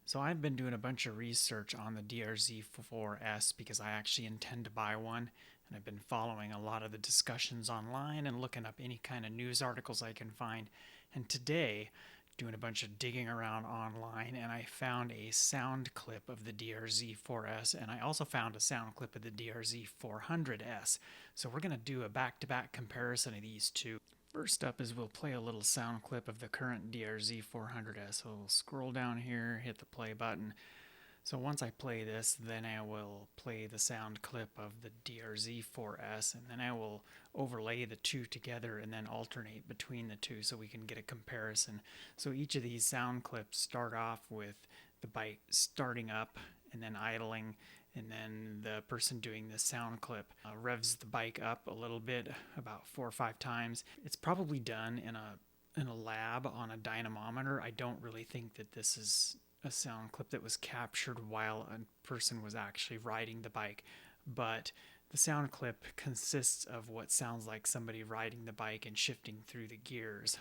So I've been doing a bunch of research on the DR-Z4S because I actually intend to buy one, and I've been following a lot of the discussions online and looking up any kind of news articles I can find. And today, doing a bunch of digging around online, and I found a sound clip of the DR-Z4S, and I also found a sound clip of the DR-Z400S. So we're going to do a back-to-back comparison of these two. First up is we'll play a little sound clip of the current DR-Z400S. So we'll scroll down here, hit the play button. So once I play this, then I will play the sound clip of the DR-Z4S, and then I will overlay the two together and then alternate between the two so we can get a comparison. So each of these sound clips start off with the bike starting up and then idling, and then the person doing the sound clip revs the bike up a little bit, about 4 or 5 times. It's probably done in a lab on a dynamometer. I don't really think that this is a sound clip that was captured while a person was actually riding the bike, but the sound clip consists of what sounds like somebody riding the bike and shifting through the gears.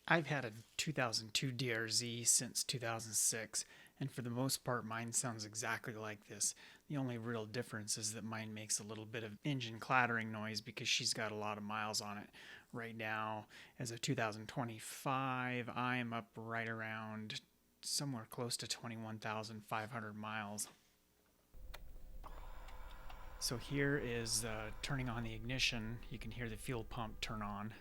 I've had a 2002 DR-Z since 2006, and for the most part mine sounds exactly like this. The only real difference is that mine makes a little bit of engine clattering noise because she's got a lot of miles on it. Right now, as of 2025, I am up right around somewhere close to 21,500 miles. So here is turning on the ignition. You can hear the fuel pump turn on.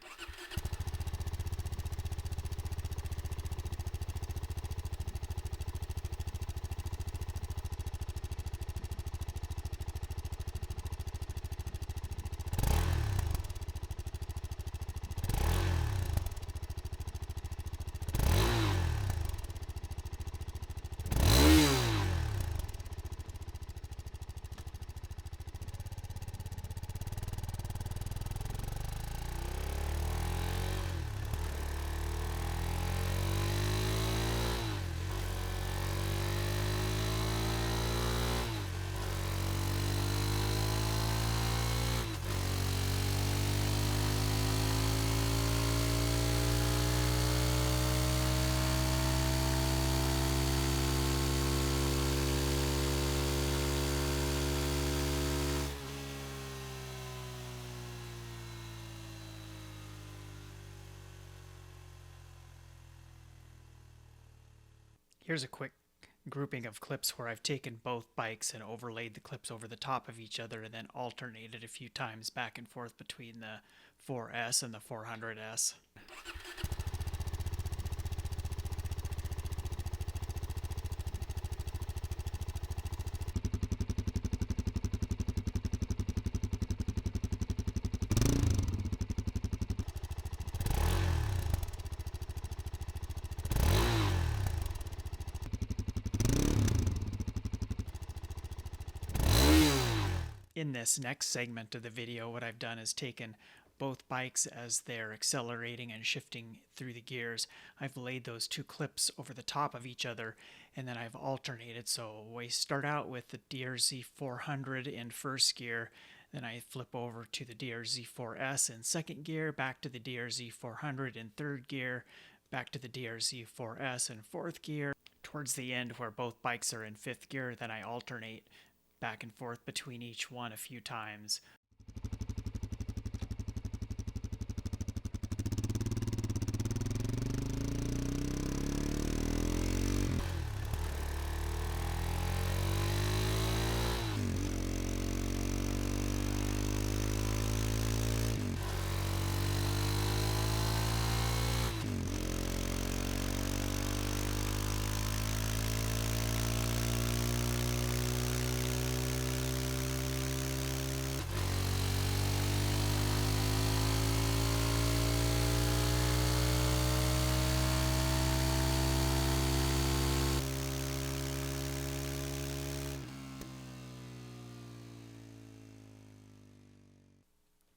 Here's a quick grouping of clips where I've taken both bikes and overlaid the clips over the top of each other and then alternated a few times back and forth between the 4S and the 400S. In this next segment of the video, what I've done is taken both bikes as they're accelerating and shifting through the gears. I've laid those two clips over the top of each other, and then I've alternated. So we start out with the DR-Z400 in first gear, then I flip over to the DR-Z4S in second gear, back to the DR-Z400 in third gear, back to the DR-Z4S in fourth gear. Towards the end, where both bikes are in fifth gear, then I alternate back and forth between each one a few times.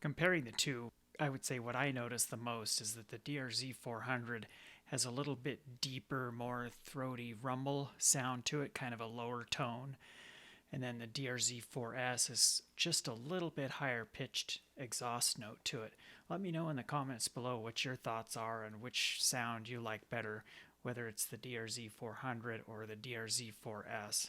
Comparing the two, I would say what I notice the most is that the DR-Z400 has a little bit deeper, more throaty rumble sound to it, kind of a lower tone. And then the DR-Z4S is just a little bit higher pitched exhaust note to it. Let me know in the comments below what your thoughts are and which sound you like better, whether it's the DR-Z400 or the DR-Z4S.